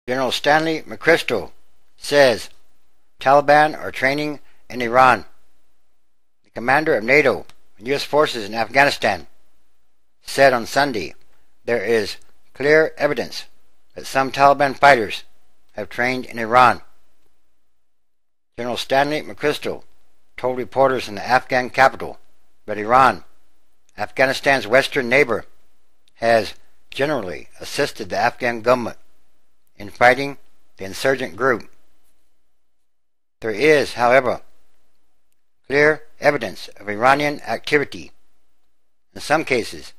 General Stanley McChrystal says Taliban are training in Iran. The commander of NATO and U.S. forces in Afghanistan said on Sunday there is clear evidence that some Taliban fighters have trained in Iran. General Stanley McChrystal told reporters in the Afghan capital that Iran, Afghanistan's western neighbor, has generally assisted the Afghan government in fighting the insurgent group. There is, however, clear evidence of Iranian activity, in some cases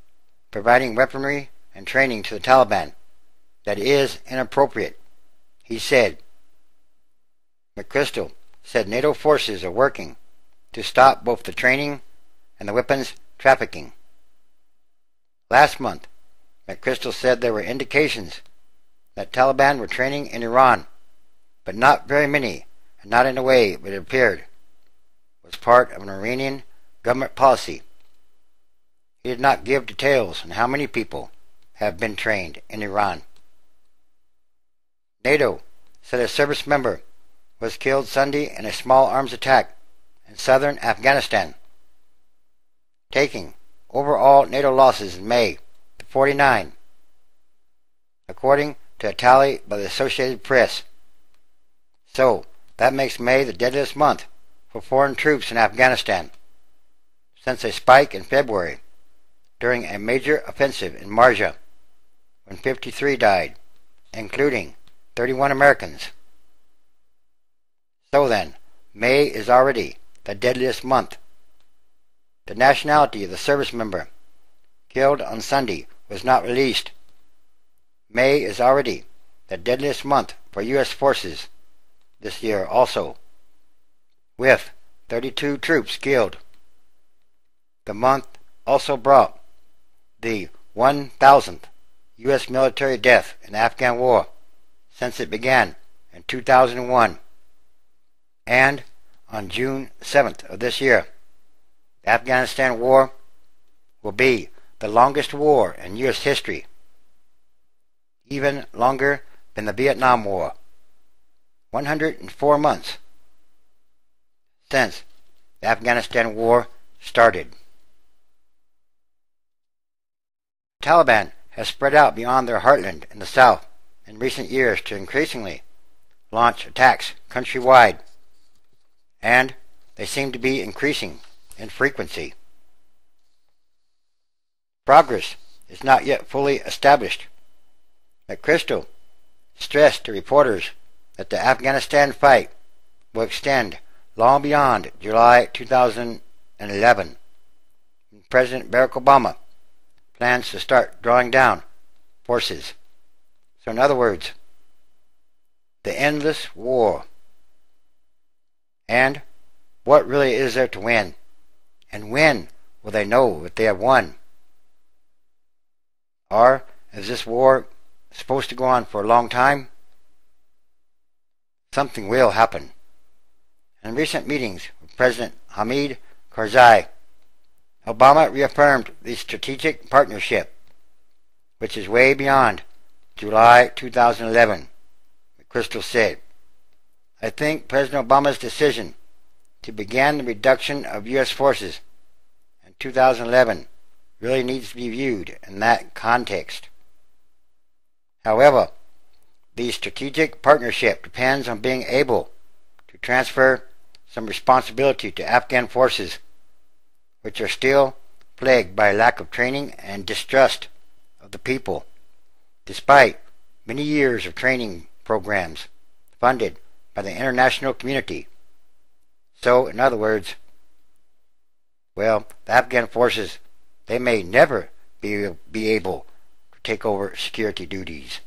providing weaponry and training to the Taliban, that is inappropriate, he said. McChrystal said NATO forces are working to stop both the training and the weapons trafficking. Last month, McChrystal said there were indications that Taliban were training in Iran, but not very many, and not in a way that it appeared was part of an Iranian government policy. He did not give details on how many people have been trained in Iran. NATO said a service member was killed Sunday in a small arms attack in southern Afghanistan, taking overall NATO losses in May to 49, according to a tally by the Associated Press. So, that makes May the deadliest month for foreign troops in Afghanistan since a spike in February during a major offensive in Marja, when 53 died, including 31 Americans. So then, May is already the deadliest month. The nationality of the service member killed on Sunday was not released. May is already the deadliest month for U.S. forces this year also, with 32 troops killed. The month also brought the 1,000th U.S. military death in the Afghan war since it began in 2001. And on June 7th of this year, the Afghanistan war will be the longest war in U.S. history, even longer than the Vietnam War, 104 months since the Afghanistan war started. The Taliban has spread out beyond their heartland in the south in recent years to increasingly launch attacks countrywide, and they seem to be increasing in frequency. Progress is not yet fully established. McChrystal stressed to reporters that the Afghanistan fight will extend long beyond July 2011, when President Barack Obama plans to start drawing down forces. So in other words, the endless war. And what really is there to win? And when will they know that they have won? Or is this war supposed to go on for a long time? Something will happen. In recent meetings with President Hamid Karzai, Obama reaffirmed the strategic partnership, which is way beyond July 2011, McChrystal said. I think President Obama's decision to begin the reduction of U.S. forces in 2011 really needs to be viewed in that context. However, the strategic partnership depends on being able to transfer some responsibility to Afghan forces, which are still plagued by a lack of training and distrust of the people, despite many years of training programs funded by the international community. So, in other words, the Afghan forces, they may never be able to take over security duties.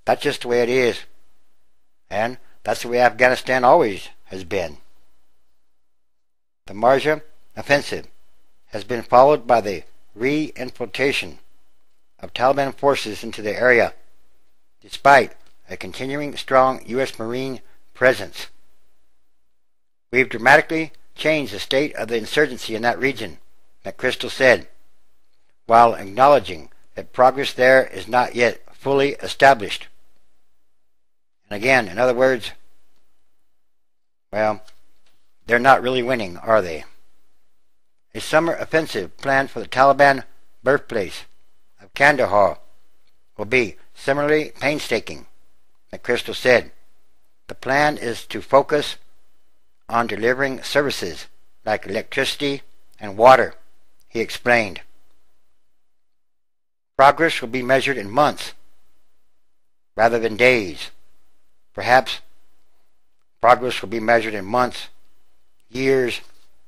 That's just the way it is. And that's the way Afghanistan always has been. The Marja offensive has been followed by the re-infiltration of Taliban forces into the area, despite a continuing strong U.S. Marine presence. We've dramatically changed the state of the insurgency in that region, McChrystal said, while acknowledging that progress there is not yet fully established. And again, in other words, well, they're not really winning, are they? A summer offensive planned for the Taliban birthplace of Kandahar will be similarly painstaking, McChrystal said. The plan is to focus on delivering services like electricity and water, he explained. Progress will be measured in months rather than days. Perhaps progress will be measured in months, years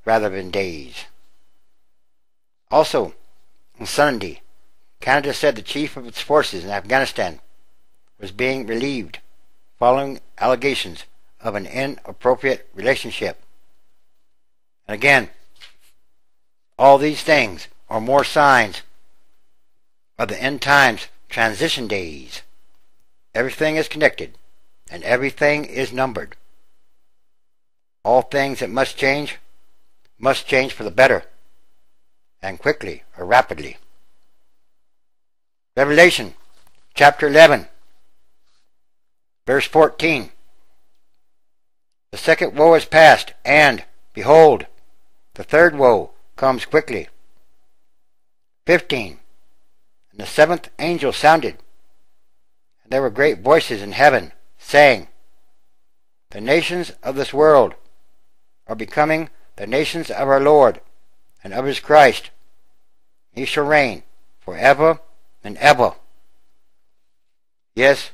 rather than days. Also, on Sunday, Canada said the chief of its forces in Afghanistan was being relieved following allegations of an inappropriate relationship. And again, all these things are more signs of the end times transition days. Everything is connected, and everything is numbered. All things that must change for the better, and quickly or rapidly. Revelation chapter 11, verse 14. The second woe is past, and, behold, the third woe comes quickly. 15. And the seventh angel sounded, and there were great voices in heaven, saying, The nations of this world are becoming the nations of our Lord and of his Christ. He shall reign forever and ever. Yes,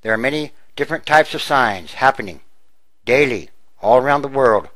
there are many different types of signs happening daily all around the world.